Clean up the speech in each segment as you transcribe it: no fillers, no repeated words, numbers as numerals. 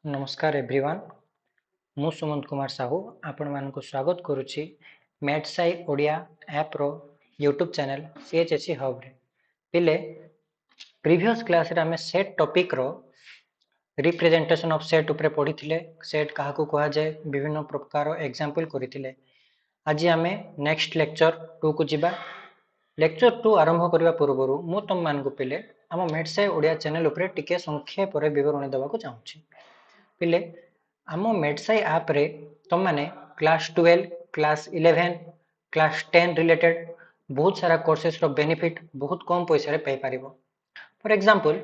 नमस्कार एवरीवन मु सुमंत कुमार साहू आपण मानक स्वागत करुच्ची मैथ्साई ओडिया ऐप रो यूट्यूब चैनल सीएचएससी हब रे पिले प्रीवियस क्लास रे हमें सेट टॉपिक रो रिप्रेजेंटेशन ऑफ सेट उपरे पढ़ी थिले सेट काहा को कहा जाए विभिन्न प्रकार एग्जांपल करिथिले आज हमें नेक्स्ट लेक्चर 2 को जिबा लेक्चर 2 आरंभ करबा पूर्वरु मु तुम मान को पिले हम मैथ्साई ओडिया चैनल उपरे टिके संक्षेप रे विवरण देबा को चाहूची पिले आम मेडसाई आप रे तुम माने क्लास 12 क्लास 11 क्लास 10 रिलेटेड बहुत सारा कोर्सेस रो बेनिफिट बहुत कम पैसा रे पाई परिबो फॉर एग्जांपल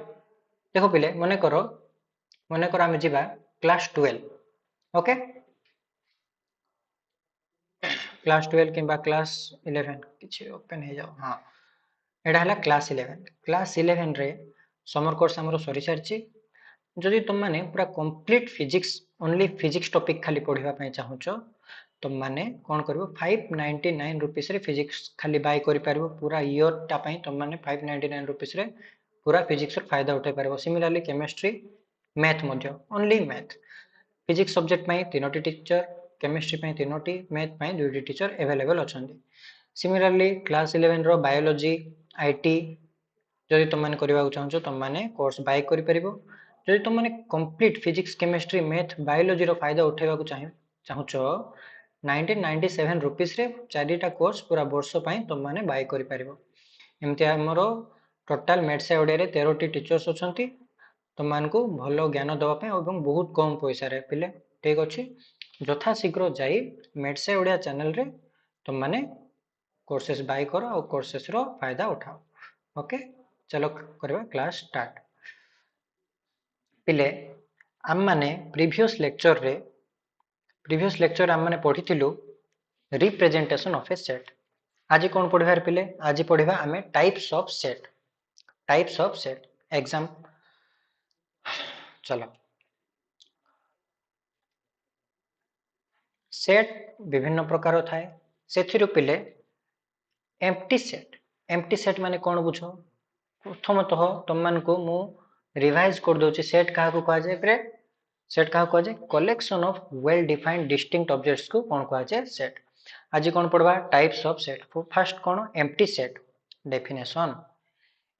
देखो पिले मने करो आमे जिबा क्लास 12 ओके क्लास 12 किंबा क्लास 11 किछि ओपन हे जाओ हां एडा हला क्लास 11 रे समर कोर्स हमरो सरी सरची जदि तुम माने पूरा complete physics only physics topic खाली पढ़िबा पई चाहूचो तुम माने कोन करबो 599 रुपीस रे फिजिक्स खाली बाय करि परबो पूरा ईयर टा पई तुम माने 599 रुपीस रे पूरा फिजिक्स रो फायदा उठै परबो सिमिलरली केमिस्ट्री मैथ मध्य ओनली मैथ फिजिक्स सब्जेक्ट पई तीनोटी टीचर केमिस्ट्री पई तीनोटी मैथ पई दुईटी टीचर अवेलेबल अछंदी सिमिलरली क्लास 11 रो बायोलॉजी आईटी जदि तुम माने करबा चाहूचो तुम माने कोर्स बाय करि परबो जदि तुम माने complete physics chemistry math biology रो फायदा उठेबा को चाहूचो 1997 रुपीस रे चारिटा कोर्स पूरा वर्ष पई तुम माने बाय करि परबो एमति हमरो टोटल मैथ्स ओडिया रे 13 टी टीचर्स अछंती तुम मानकू भलो ज्ञान दवा पे एवं बहुत कम पैसा रे पिले ठीक अछि यथा शीघ्र जाई मैथ्स ओडिया चैनल रे तुम माने कोर्सेस बाय करो और कोर्सेस रो फायदा उठाओ ओके चलो करबा क्लास स्टार्ट पिले आम माने प्रीवियस लेक्चर आम माने पढ़िथिलु रिप्रेजेंटेशन ऑफ ए सेट आज कौन पढ़िबार पिले आज पढ़िबा आमे टाइप्स ऑफ सेट एग्जाम चलो सेट विभिन्न प्रकार थाए सेथिरु पिले एम्प्टी सेट माने कौन बुझो प्रथमतः तुम मान को मु रिवाइज कर दोची सेट काहा को कहा जाय प्रे सेट काहा कहा जाय collection of well defined distinct objects को कौन कहा जाय सेट आज कौन पढ़वा टाइप्स ऑफ सेट फर्स्ट कौन empty set definition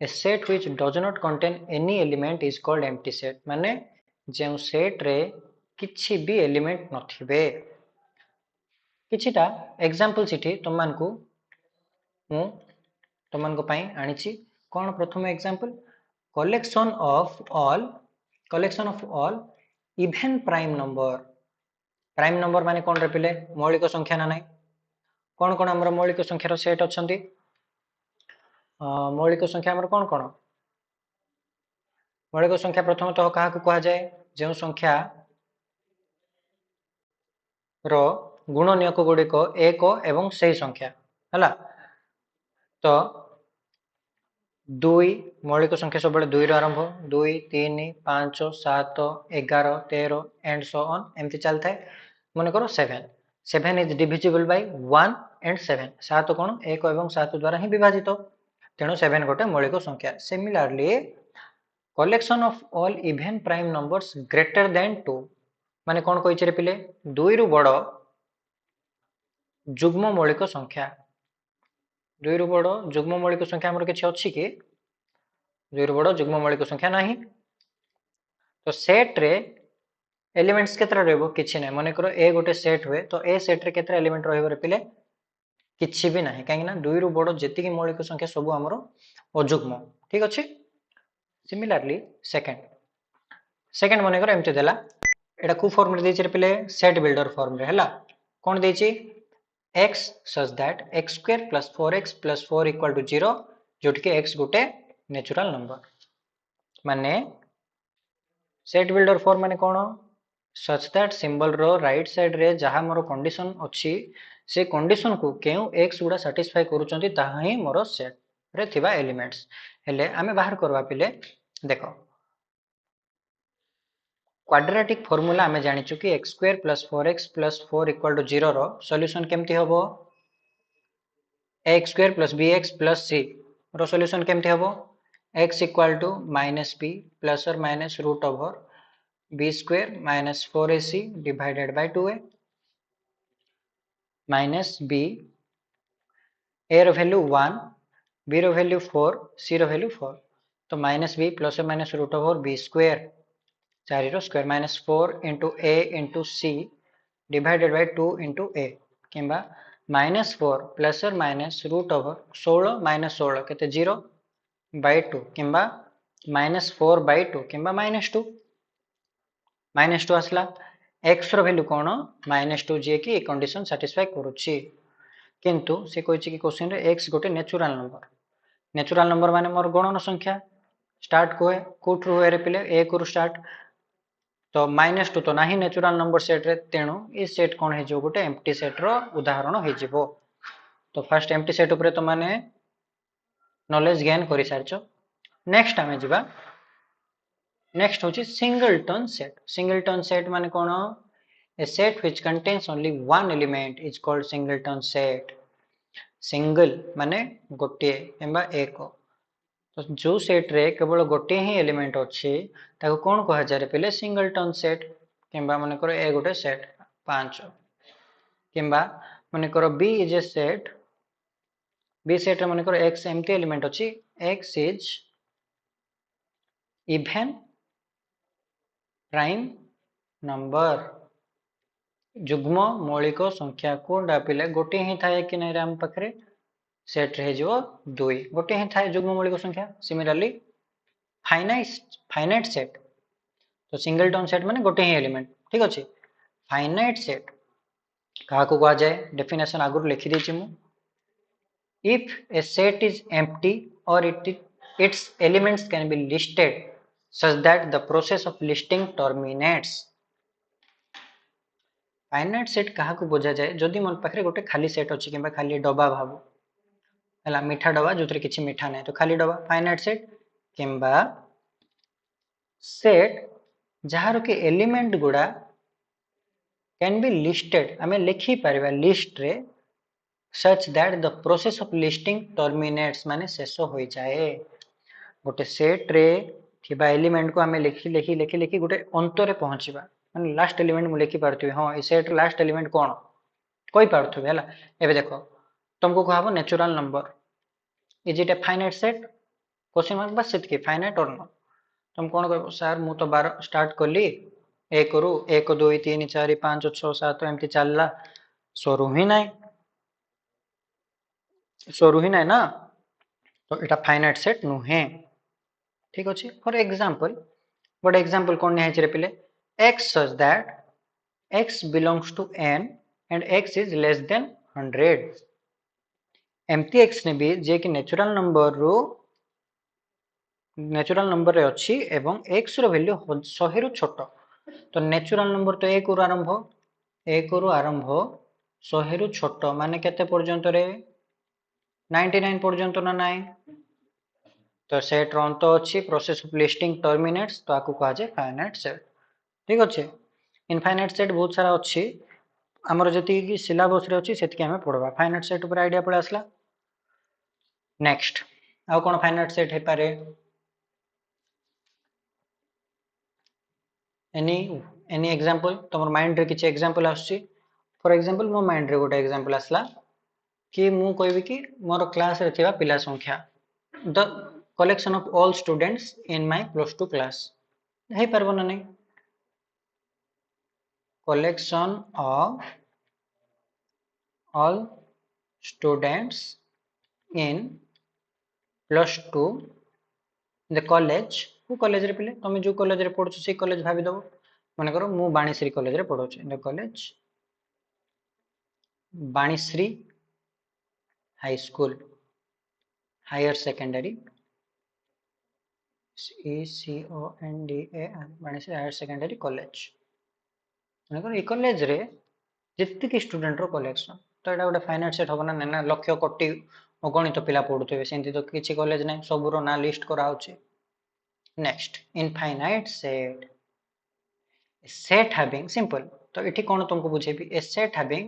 A set which does not contain any element is called empty set माने जे सेट रे किछि भी एलिमेंट नथिबे किछिटा एग्जांपल सिटी तुम मान को मु तुम मान को पई आनिछि कौन प्रथम example collection of all even prime number माने कौन रे पिले मौलिक संख्या ना नाही कौन कौन हमर मौलिक संख्या रो सेट अछंती मौलिक संख्या हमर कौन कौन मौलिक संख्या प्रथम तो कहा को कहा जाए जो संख्या रो गुणनियक गुड़िक एक एवं सही संख्या हला तो 2 मौलिक संख्या सब दुई आरंभ 2 3 5 7 11 13 एंड सो ऑन एमती चलता है मन करो 7 इज डिविजिबल बाय 1 एंड 7 7 कोन 1 एवं 7 द्वारा ही विभाजित तेणु 7 गोटे मौलिक संख्या similarly collection of all even prime numbers greater than 2 माने कोन कहि रे पिले 2 रु बड़ जुग्म मौलिक संख्या 2 रु बड़ जुग्म मौलिक संख्या हमर किछि अछि कि 2 रु बड़ जुग्म मौलिक संख्या नाही तो सेट रे एलिमेंट्स केतरा रहबो किछि नै माने करो ए गोटे सेट हुए तो ए सेट रे केतरा एलिमेंट रहबो रे पिले किछि भी नाही काहे ना 2 रु बड़ जेति कि मौलिक संख्या सब हमरो अजुग्म ठीक अछि सिमिलरली सेकंड माने करो एमते देला एटा को फॉर्म रे देछि रे पिले सेट बिल्डर फॉर्म रे हला कोन देछि x such that x square plus 4x plus 4 equal to 0 जोट के x गोटे नेचुरल नंबर माने सेट बिल्डर फॉर्म माने कोन such that सिंबल रो राइट साइड रे जहा मोर कंडीशन अछि से कंडीशन को केउ x गुडा सैटिस्फाई करूचंती ताहा ही मोर सेट रे थिबा एलिमेंट्स हेले आमे बाहर करबा पिले देखो क्वाड्रेटिक फार्मूला आमे जानि छु कि x square plus 4x plus 4 equal to 0 रो सॉल्यूशन केमती हबो x square plus bx plus c रो सॉल्यूशन केमती हबो x equal to minus b plus और minus root over b square minus 4ac divided by 2a minus b, a रो value 1, b रो value 4, c रो value 4, तो minus b plus minus root over b square 4 रो square minus 4 into a into c divided by 2 into a किंबा minus 4 plus और minus root over 16 minus 16 केते 0 bye 2 किंबा minus 4 bye 2 किंबा minus 2 आसला x रो वैल्यू कोन minus 2 जे की condition satisfy करूची किंतु से कहिछि कि क्वेश्चन रे x गोटे नेचुरल नंबर माने मोर गणन संख्या स्टार्ट कोए कोठरु होए रे पिले 1 रु स्टार्ट तो माइनस 2 तो नाही नेचुरल नंबर सेट रे तेणु ई सेट कोन हे जो गोटे एम्प्टी सेट रो उदाहरण हे जिवो तो फर्स्ट एम्प्टी सेट ऊपर तो माने नॉलेज गेन करि सारचो नेक्स्ट आमे जिबा नेक्स्ट होची सिंगलटन सेट माने कोन a set which contains only one element is called singleton set single माने गोटे एम्बा एक तो जो सेट रे केवल गोटे ही एलिमेंट अछि ताको कोन कहा जाय रे पहिले सिंगलटन सेट किंबा माने करो ए गोटे सेट 5 किंबा माने करो b is a set B set रे माने करो x एम्प्टी एलिमेंट अछि x is even prime number जुग्म मौलिक संख्या को डापिले गोटे ही थाए कि नै राम पखरे सेट रहे जो 2 गोटे ही थाए जुग्म मौलिक संख्या सिमिलरली फाइनाइट सेट तो सिंगलटन सेट माने गोटे ही एलिमेंट ठीक अछि फाइनाइट सेट कहा को कहा जाए डेफिनेशन आगु लिखि देछि मु if A set is empty और its elements can be listed such that the process of listing terminates finite set कहा को बुझा जाए जदि मन पाखरे गोटे खाली सेट अछि किबा खाली डबा भाबो हला मीठा डबा जोतरे किछि मीठा नै तो खाली डबा फाइनाइट सेट किबा सेट जहार के एलिमेंट गुडा कैन बी लिस्टेड आमे लिखि परबा लिस्ट रे such that the process of listing terminates माने शेष होई जाए गोटे सेट रे थिबा एलिमेंट को आमे लिखि लिखि लिखि लिखि गोटे अंत रे पहुंचीबा माने लास्ट एलिमेंट मु लिखि पारथि हां ए सेट लास्ट एलिमेंट कोन कोइ पारथु हैला एबे देखो तुमको कहबो natural number is it a finite set question mark बस सेट के फाइनाइट और नॉट तुम कोन कहबो सर मु तो 12 स्टार्ट करली 1 रु 1 2 3 4 5 6 7 एमती चलला सरू ही नाही ना तो एटा फाइनाइट सेट नुहे ठीक अछि फॉर एग्जांपल बट एग्जांपल कोन नै छै रे पिले x such that x belongs to n and x is less than 100 एमती x ने भी जे कि नेचुरल नंबर रे अछि एवं x रो वैल्यू 100 रु छोट तो नेचुरल नंबर तो 1 रु आरंभ 100 रु छोट माने केते पर्यंत रे 99 पर्यंत ना नाही तो सेट रो अंत अछि प्रोसेस ऑफ लिस्टिंग टर्मिनेट्स तो आकु कहा जाय फाइनाइट सेट ठीक अछि इनफाइनाइट सेट बहुत सारा अछि हमर जति कि सिलेबस रे अछि सेति के हमें पढबा फाइनाइट सेट ऊपर आइडिया पळे आसला नेक्स्ट आ कोन फाइनाइट सेट हे पारे एनी एग्जांपल तमर माइंड रे किछ एग्जांपल आछि फॉर एग्जांपल मो माइंड रे गोटे एग्जांपल आसला कि मु कहबी कि मोर क्लास रे थिबा पिला संख्या the collection of all students in my +2 class हे परबो ना नहीं collection of all students in +2 the college को कॉलेज रे पिले तुम जो कॉलेज रे पढछु से कॉलेज भाबी दबो माने करो मु बाणीश्री कॉलेज रे पढछु the college Banishree high school higher secondary CONDA Banishree higher secondary college माने करो ए कॉलेज रे जितने की स्टूडेंट रो कलेक्शन तो एटा गोटे फाइनाइट सेट होबना ना लक्ष्य कोटि गणित पिला पढुथबे सेंति तो किछि कॉलेज नै सबरो ना लिस्ट करा होछि next infinite set having simple तो एठी कोन तुमको बुझेबी a set having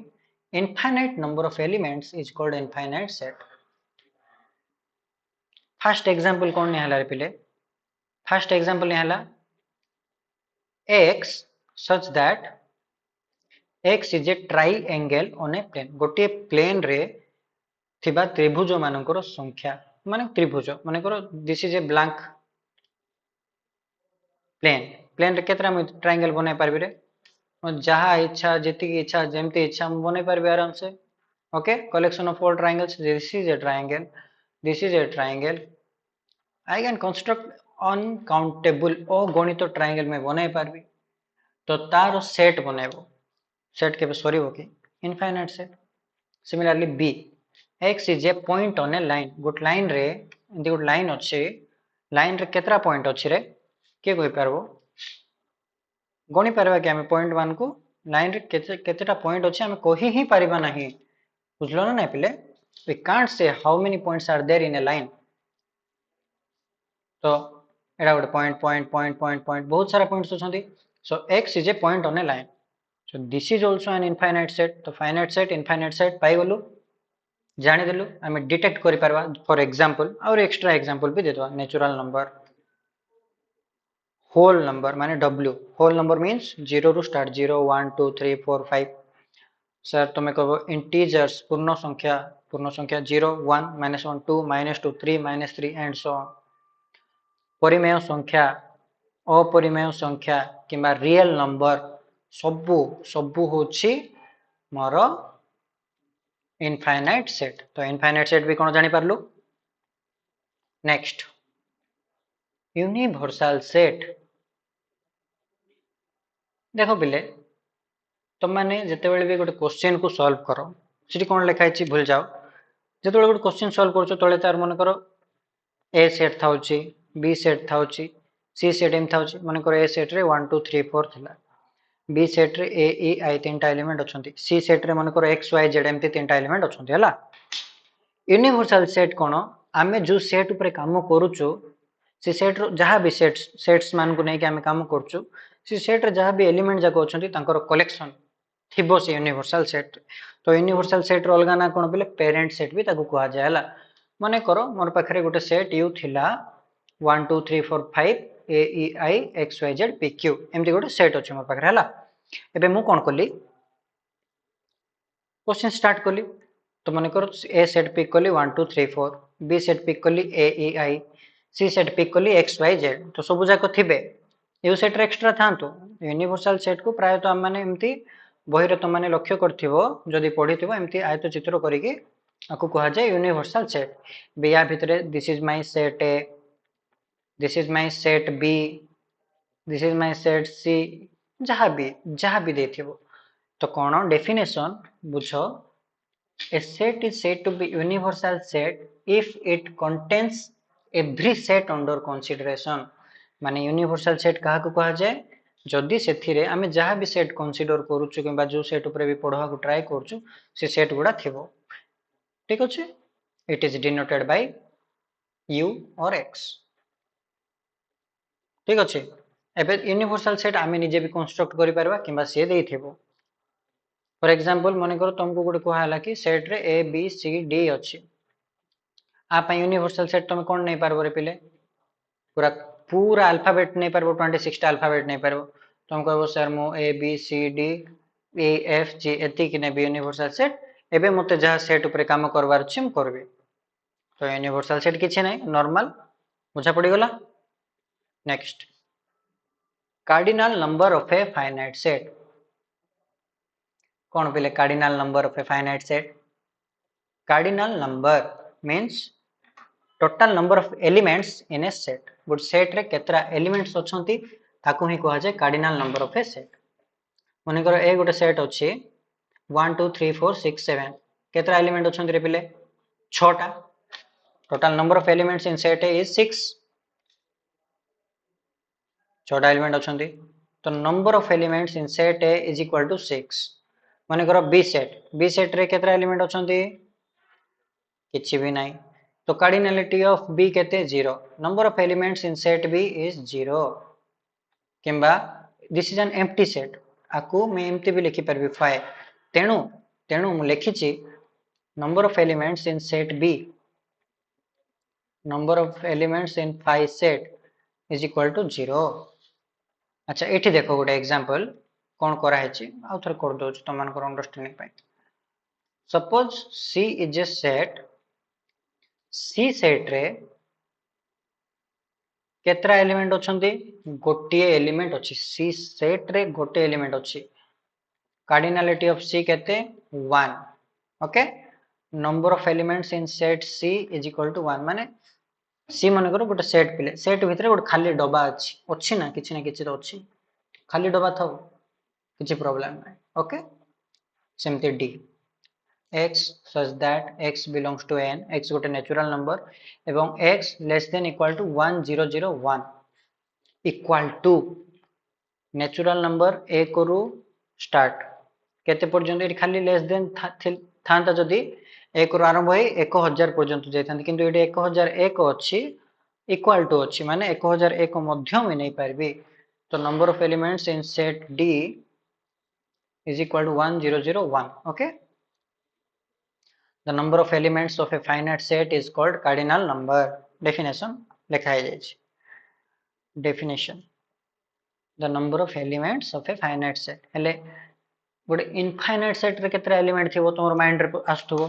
infinite number of elements is called infinite set first example कोन नै हला रे पिले फर्स्ट एग्जांपल नै हला x such that x is a triangle on a plane गोटे प्लेन रे थिबा त्रिभुज मानकर संख्या माने त्रिभुज माने करो this is a blank plane plane रे केतरा मैं ट्रायंगल बनाई पारबी रे जहा इच्छा जेति की इच्छा जेमती इच्छा हम बनाई पारबी आराम से okay collection of all triangles this is A triangle this is A triangle I can construct uncountable अगणित ट्रायंगल में बनाई पारबी तो तार सेट बनाइबो सेट केबे सरीबो कि infinite set similarly B x is a point on a line good line रे इंदी गुड लाइन अछि लाइन रे केतरा पॉइंट अछि रे के कहि पारबो गणी पारबा कि हम पॉइंट 1 को लाइन रे केतेटा पॉइंट अछि हम कहि ही पारिबा नाही बुझलो ना पिले we can't say how many points are there in a line तो एडा गोटे point point point point point बहुत सारा पॉइंट्स अछंती so x is a point on a line so this is also an infinite set तो finite set infinite set पाई गलु जानि देलु हम डिटेक्ट करि पारबा फॉर एग्जांपल और एक्स्ट्रा एग्जांपल भी देतवा नेचुरल नंबर होल नंबर माने w होल नंबर मींस 0 रू स्टार्ट 0 1 2 3 4 5 सर तुम्हें कहो इंटीजर्स पूर्ण संख्या 0 1 -1 2 -2 3 -3 एंड सो ऑन परिमेय संख्या अपरिमेय संख्या किंबा रियल नंबर सबु सबु होची मोर इनफाइनाइट सेट तो इनफाइनाइट सेट भी कोन जानि पारलु नेक्स्ट यूनिवर्सल सेट देखो बिले तुम मैंने जितेबाला भी गोटे क्वेश्चन को सॉल्व करो सीटी कौन लिखाई भूल जाओ जिते गोटे क्वेश्चन सॉल्व कर तले तार मन कर ए सेट था बी सेट था सी सेट एम था मन कर ए सेट रे 1 2 3 4 थिला बी सेट रे ए ई आई तीनटा एलिमेंट अछंती सी सेट रे मन कर एक्स वाई जेड एमती तीनटा एलिमेंट अछंती हला यूनिवर्सल सेट कोन आमे जो सेट ऊपर काम करूचो से सेट रो जहां भी सेट्स मान को नै कि आमे काम करचो से सेट रे जहां भी एलिमेंट जाको अछंती तांकर कलेक्शन थिबो से यूनिवर्सल सेट तो यूनिवर्सल सेट रो अलगा ना कोन बोले पेरेंट सेट भी ताको कहा जायला माने करो मोर पाखरे गोटे सेट यू थिला 1 2 3 4 5 A E I X Y Z P Q एमती गोटे सेट अछि मोर पाखरे हला एबे मु कोन कली क्वेश्चन स्टार्ट कली तो माने करो ए सेट पिक कली 1 2 3 4 बी सेट पिक कली ए ई आई सी सेट पिक कली एक्स वाई जेड तो सब जाको थिबे यू सेट रे एक्स्ट्रा थांतो यूनिवर्सल सेट को प्राय तो हम माने एमती बही रे तो माने लक्ष्य करथिबो जदी पढिथिबो एमती आयत चित्र करिके आकु कहा जाय यूनिवर्सल सेट बिया भितरे this is my set A this is my set B this is my set C जहां भी देथिबो तो कोन डेफिनेशन बुझो a set is said to be universal set if it contains every set under consideration माने universal set कहा को कहा जाय जदि सेथिरे आमे जहां भी सेट कंसीडर करूछु किबा जो सेट ऊपर भी पढवा को ट्राई करछु से सेट गुडा थिबो ठीक अछि it is denoted by u और x ठीक अछि एबे यूनिवर्सल सेट आमे निजे भी कंस्ट्रक्ट करि परबा किबा से देई थिबो फॉर एग्जांपल माने करो तुमको गोटे कहा हला कि सेट रे ए बी सी डी अछि आप यूनिवर्सल सेट तुम कोन नै पारबो रे पिले पूरा पूरा अल्फाबेट नहीं पारबो 26 टा अल्फाबेट नहीं पारबो तुम कहबो सर मो A B C D E F G एति कि ने यूनिवर्सल सेट एबे मते जहा सेट ऊपर काम करबार छिम करबे तो यूनिवर्सल सेट किछि नै नॉर्मल बुझा पड़ी गला next cardinal number of a finite set कौन पिले cardinal number of a finite set cardinal number means total number of elements in A set good set रे केतरा एलिमेंट्स अछंती ताकू ही कहा जाय cardinal number of A set माने करो ए गोटे set अछि 1 2 3 4 6 7 केतरा एलिमेंट अछंती रे पिले 6 टा total number of elements in set is 6 6 टा एलिमेंट अछंती तो number of elements in set A is equal to 6 माने करो बी सेट रे केतरा एलिमेंट अछंती किछि भी नाही तो कार्डिनलिटी ऑफ बी केते 0 number of elements in set B is 0 किंबा this is an empty set आकु मैं एम्प्टी भी लिखि परबी 5 तेणु तेणु मु लिखिछि number of elements in set B number of elements in 5 set is equal to 0 अच्छा एठी देखो गोटे एग्जांपल कोन करा है आउ थर कर दो तुम मानकर अंडरस्टैंडिंग पाई suppose C is a set C set रे केतरा एलिमेंट अछंती गोटिए एलिमेंट अछि सी सेट रे गोटे एलिमेंट अछि कार्डिनलिटी ऑफ सी केते 1 okay number of elements in set C is equal to 1 माने सी मन करो गोटे सेट पिले सेट भितर गोटे खाली डबा अछि ना किछि तो अछि खाली डबा थाउ किछि प्रॉब्लम नै ओके सेमते D x such that x belongs to n x गोटे नेचुरल नंबर एवं x less than equal to 1001 equal to natural number a करू स्टार्ट केते पर्यंत एठी खाली लेस देन थांता जदी 1 रु आरंभ होई 1000 पर्यंत जायथांती किंतु एठी 1001 अछि इक्वल टू अछि माने 1001 मध्य में नहीं पारबी तो number of elements in set D is equal to 1001 okay the number of elements of a finite set is called cardinal number definition लिखा है definition the number of elements of a finite set हेले गोटे infinite set रे केतरा element थिबो Tomar mind रे आस्तुबो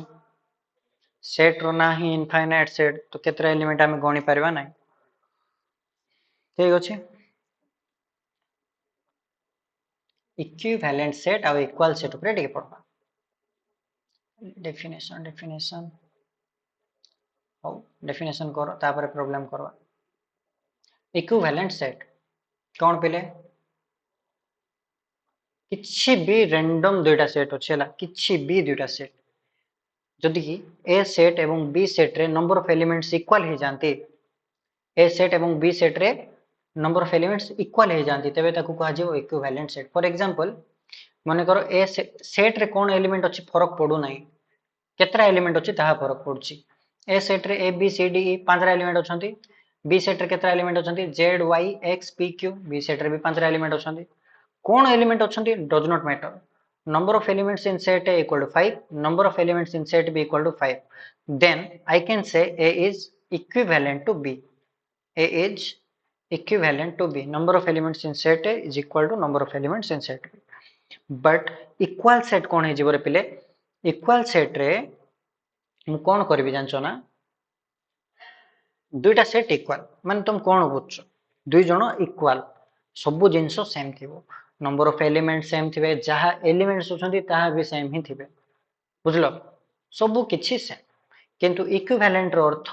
set रो ना ही infinite set तो केतरा एलिमेंट हम गणी परबा नै ठीक अछि इक्विवेलेंट सेट आ इक्वल सेट ऊपर टिके पड़बा definition हो definition करो तापर प्रॉब्लम करवा इक्विवेलेंट सेट कौन पिले किछि भी रैंडम दुटा सेट अच्छेला किछि भी दुटा सेट जदि कि ए सेट एवं बी सेट रे नंबर ऑफ एलिमेंट्स इक्वल हो जांती ए सेट एवं बी सेट रे नंबर ऑफ एलिमेंट्स इक्वल हो जांती तबे ताकू कहा जेबो इक्विवेलेंट सेट फॉर एग्जांपल माने करो ए सेट रे कोन एलिमेंट अछि फरक पडू नै केतरा एलिमेंट अछि ताहा फरक पडुची ए सेट रे A B C D E पांचरा एलिमेंट अछंती बी सेट रे केतरा एलिमेंट अछंती Z Y X P Q B set रे भी पांचरा एलिमेंट अछंती कोन एलिमेंट अछंती does not matter number of elements in set A equal to 5 number of elements in set B equal to 5 then I can say A is equivalent to B A is equivalent to B number of elements in set A is equal to number of elements in set B but equal set कोन हे जिवरे पिले equal set रे मु कोन करबी जानछो ना दुईटा set equal माने तुम कोन बुझछ दुई जण इक्वल सब जिंसो सेम थिबो नंबर ऑफ एलिमेंट सेम थिबे जहा एलिमेंट्स होछंती ताहा भी सेम ही थिबे बुझलो सब किछि सेम किंतु इक्विवेलेंट रो अर्थ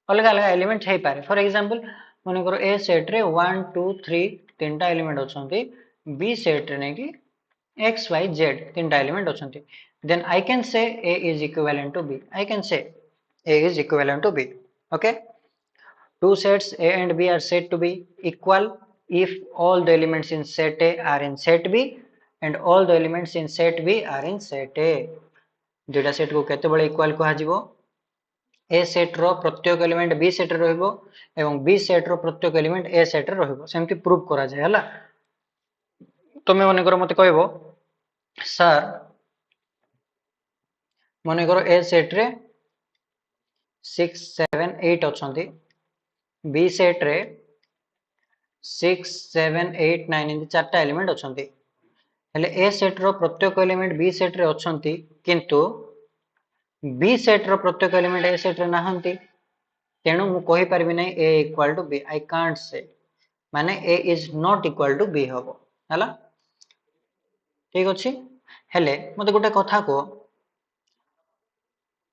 अलग अलग एलिमेंट हे पारे फॉर एग्जांपल माने करो ए सेट रे 1 2 3 तीनटा एलिमेंट होछंती बी सेट रे ने कि x y z तीनटा element होछंती then I can say A is equivalent to B I can say A is equivalent to B okay two sets A and B are said to be equal if all the elements in set A are in set B and all the elements in set B are in set A दुटा set को केते बळे equal कहा जिवो ए set रो प्रत्येक element B set रे रहइबो एवं B set रो प्रत्येक element ए set रे रहइबो सेमति प्रूव करा जाय हला तमे मने करो मते कहबो सर मने करो ए सेट रे 6 7 8 अछंती बी सेट रे 6 7 8 9 इन चारटा एलिमेंट अछंती हेले ए सेट रो प्रत्येक एलिमेंट बी सेट रे अछंती किंतु बी सेट रो प्रत्येक एलिमेंट ए सेट रे नाहंती तेणु मु कहि परबी नै A equal to B I can't say माने A is not equal to B हबो हला ठीक अछि हेले मते गोटे कथा को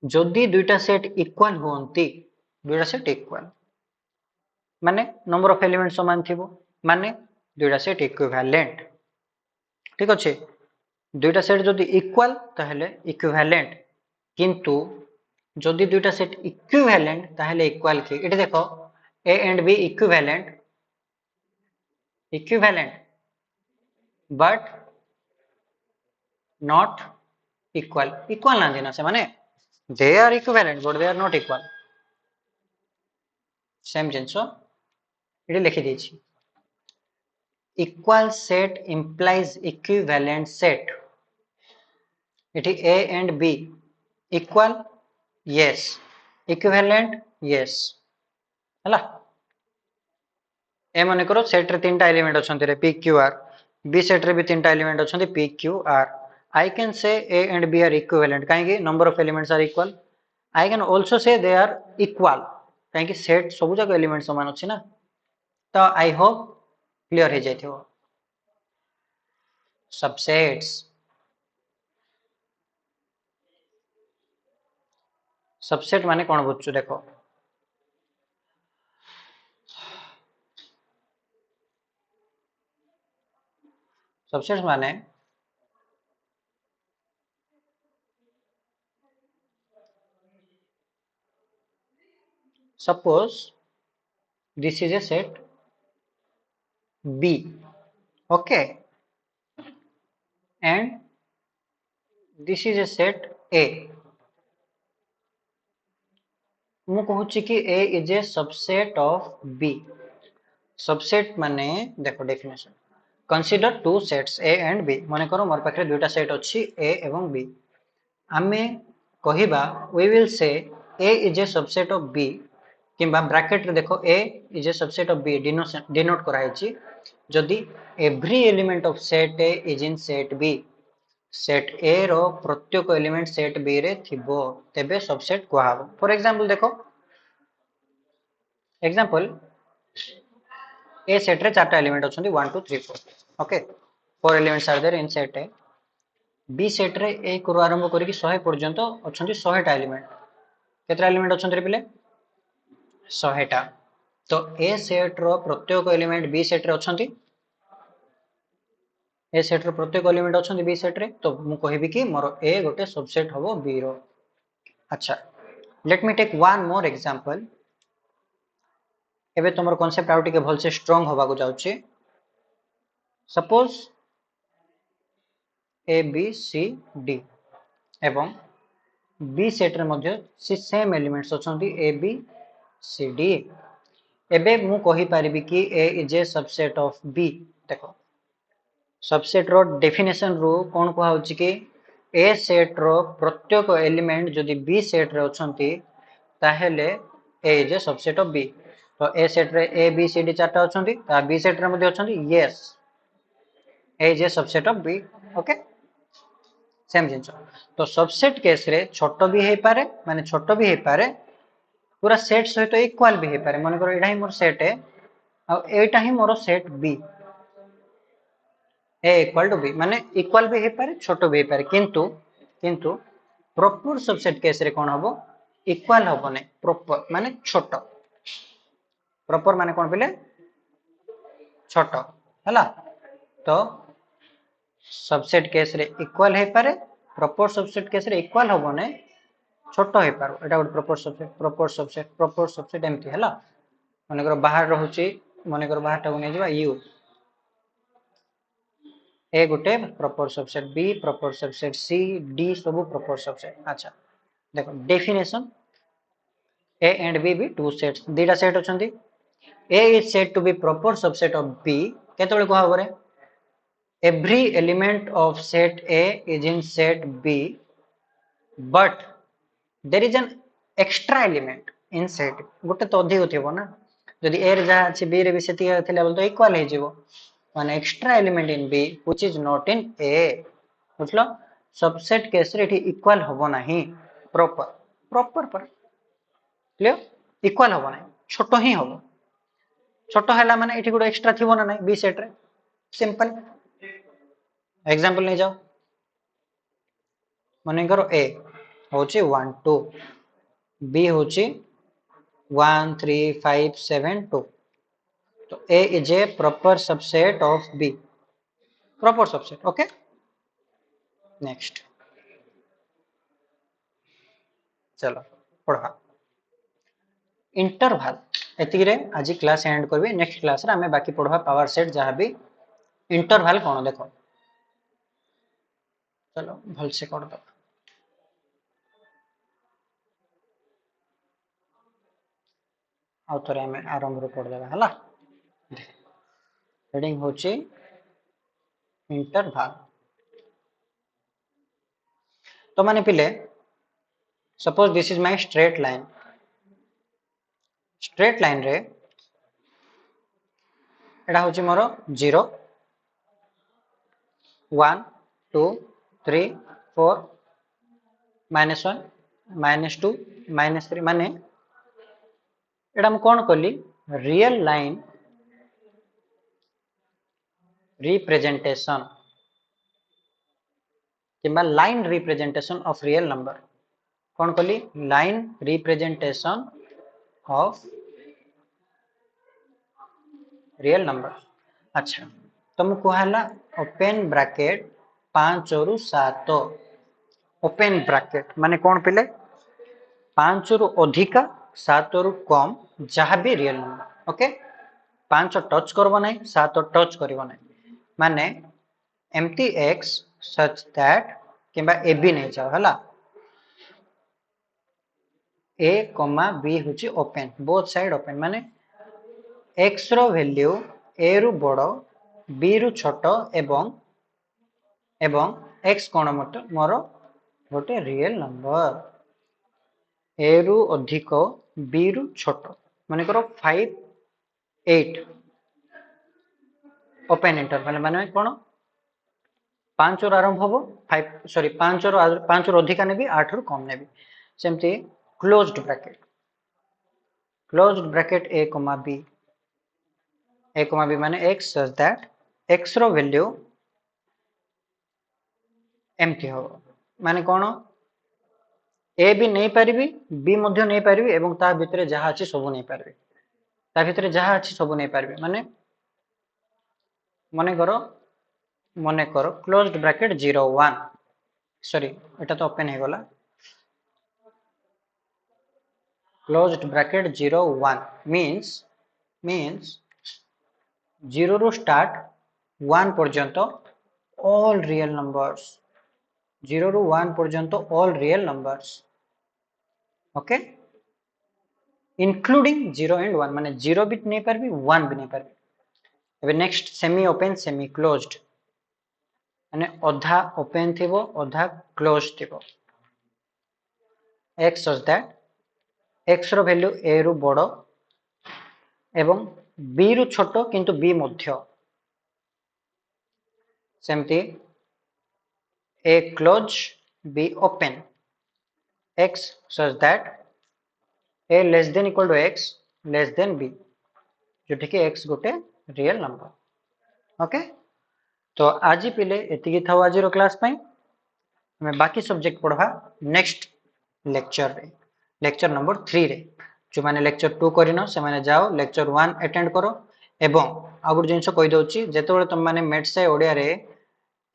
जदि दुईटा सेट इक्वल होंती दुईटा सेट इक्वल माने नंबर ऑफ एलिमेंट समान थिबो माने दुईटा सेट इक्विवेलेंट ठीक अछि दुईटा सेट जदि इक्वल ताहेले इक्विवेलेंट किंतु जदि दुईटा सेट इक्विवेलेंट ताहेले इक्वल कि एठी देखो A and B equivalent but not equal ना देना से माने they are equivalent but they are not equal same जिंसो एठी लिखि देछि equal set implies equivalent set एठी A and B equal yes equivalent yes हला ए मन करो सेट रे तीन टा एलिमेंट अछंती रे p q r b set रे भी तीन टा element अछंती p q r I can say a and b are equivalent काहे कि number of elements are equal I can also say they are equal काहे कि सेट सब जगह एलिमेंट समान अछि ना तो I hope क्लियर हो जाइथिबो सबसेट्स सबसेट माने कोन बुझछु देखो सबसेट्स माने suppose this is a set B okay and this is a set A मु कहूची कि A is a subset of B subset माने देखो definition consider two sets A and B माने करो मोर पाखरे दुईटा सेट अछि A एवं B आमे कहिबा we will say A is a subset of B किंबा ब्रैकेट रे देखो A is a subset of B denote कराइछि जदि every element of set A is in set B set A रो प्रत्येक एलिमेंट सेट B रे थिबो तेबे सबसेट कुहाबो फॉर एग्जांपल देखो एग्जांपल A सेट रे चारटा एलिमेंट अछंती 1 2 3 4 okay four elements are there in set A B set रे 1 रो आरंभ करी 100 पर्यंत अछंती 100 टा एलिमेंट केतरा एलिमेंट अछंती रे पिले 100 टा तो ए सेट रो प्रत्येक एलिमेंट बी सेट रे अछंती ए सेट रो प्रत्येक एलिमेंट अछंती बी सेट रे तो मु कहिबी कि मोर ए गोटे सबसेट हबो बी रो अच्छा let me take one more example एबे तमर कांसेप्ट आउट के भल से स्ट्रांग होबा को जाउची suppose A B C D एवं बी सेट रे मध्य सी सेम एलिमेंट्स अछंती ए बी सी डी एबे मु कहि परिबी कि A is a subset of B देखो सबसेट रो डेफिनेशन रो कोन को होची कि ए सेट रो प्रत्येक एलिमेंट जदि बी सेट रे अछंती ताहेले A is a subset of B तो ए सेट रे ए बी सी डी चारटा अछंती ता बी सेट रे मध्य अछंती yes A is a subset of B okay same जिंस तो सबसेट केस रे छोटो भी हे पारे माने छोटो भी हे पारे पूरा सेट सहित इक्वल भी हे पारे मन करो एडा ही मोर सेट है आ एटा ही मोर set B A equal to B माने इक्वल भी हे पारे छोटो भी हे पारे किंतु प्रॉपर सबसेट केस रे कोन हबो इक्वल हबो नै प्रॉपर माने छोटो प्रॉपर माने कोन पिले छोटो हला तो सबसेट केस रे इक्वल हे पारे प्रॉपर सबसेट केस रे इक्वल हबो नै छोटो हे पारो एटा गुड प्रॉपर सबसेट एमती हला माने करो बाहर रहउची माने करो बाहर टाको नै जबा u ए गुटे proper subset B proper subset C D सब प्रॉपर सबसेट अच्छा देखो डेफिनेशन ए एंड बी भी टू सेट्स दीटा सेट अछंती A is said to be proper subset of B केतबेले को हबरे every element of set A is in set B but there is an extra element in set गोटे तो अधिक थिबो ना जदि A रे जहा अछि B रे भी सेति थिले बोल तो इक्वल हे जिवो माने extra element in B which is not in A बुझलो सबसेट केस रे एठी इक्वल होबो नाही प्रॉपर पर क्लियर इक्वल होबो नाही छोटो ही होबो छोटो हैला माने एठी गोटे एक्स्ट्रा थिबो ना नाही B सेट रे सिंपल एग्जांपल नहीं जाओ मन करो ए होची 1 2 बी होची 1 3 5 7 2 तो A is A proper subset of B proper subset okay next चलो पढ़ा इंटरवल एतिक रे आज क्लास एंड करबे नेक्स्ट क्लास रे हमें बाकी पढ़वा पावर सेट जहां भी इंटरवल कोन देखो चलो भल से कर दो आउ थरे हमें आरंभ रो पढ़ देबा हला हेडिंग होची इंटरवल तो माने पिले suppose this is my straight line रे एटा हूँ मोर 0 1 2 3 4 -1 -2 -3 माने एटा मु कौन कली रियल लाइन रिप्रेजेंटेशन किंबा line representation of real number कौन कली line representation of real number. अच्छा तुमको कहला ओपन ब्रैकेट 5 रु 7 ओपन ब्रैकेट माने कौन पिले 5 रु अधिका 7 रु कम जहाँ भी रियल नंबर ओके 5 टच करबो नहीं 7 टच करबो नहीं माने एमटी एक्स सच दैट किंबा ए बी नहीं जाओ हला ए कमा बी हुची ओपन बोथ साइड ओपन माने एक्स रो वैल्यू ए रु बड़ बी रु छोट एवं एक्स कोन मत मोर गोटे रियल नंबर ए रु अधिक बी रु छोट माने करो 5 8 ओपन इंटरवल माने कोन 5 रु आरंभ होबो 5 सॉरी 5 रु अधिक नेबी 8 रु कम नेबी सेमती क्लोज्ड ब्रैकेट a b माने x such that x रो वैल्यू एमती हो माने कोन ए भी नहीं पारिबी बी मध्य नहीं पारिबी एवं ता भितरे जहा अछि सब नहीं पारिबी ता भितरे जहा अछि सब नहीं पारिबी माने करो क्लोज्ड ब्रैकेट 0 1 सॉरी एटा तो ओपन हे गला क्लोज्ड ब्रैकेट 0 1 means 0 रो स्टार्ट 1 पर्यंत all real numbers 0 ରୁ 1 पर्यंत all real numbers okay including 0 and 1 माने 0 भी नहीं पारबी 1 भी नहीं पारबी एबे next semi open semi closed माने अधा ओपन थिबो अधा क्लोज थिबो x such that x रो वैल्यू a रु बड़ एवं b रु छोट किंतु b मध्य सेमती a close b open x such that a less than equal to x less than b जो ठीक है x गोटे रियल नंबर ओके तो आज पिले एतिकी था आज क्लास पाई हमें बाकी सब्जेक्ट पढ़वा नेक्स्ट लेक्चर रे लेक्चर नंबर 3 रे जो माने लेक्चर 2 करिनो से माने जाओ लेक्चर 1 अटेंड करो एवं आ गुड जिंस कहि दउची जेतेबेले तुम माने मैथ्स ओडिया रे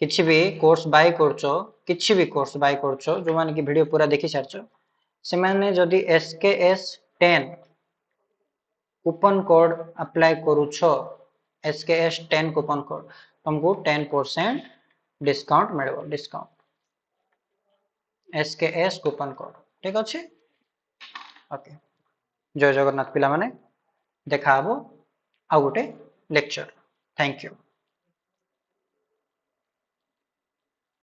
किछि भी कोर्स बाय करछो किछि भी कोर्स बाय करछो जो माने कि वीडियो पूरा देखि सारछो से माने जदी SKS 10 कूपन कोड अप्लाई करूछो SKS 10 कूपन कोड तुमको 10% डिस्काउंट मिलबो डिस्काउंट SKS कूपन कोड ठीक अछि ओके जय जगन्नाथ पिला माने देखा हबो आ गुटे लेक्चर थैंक यू।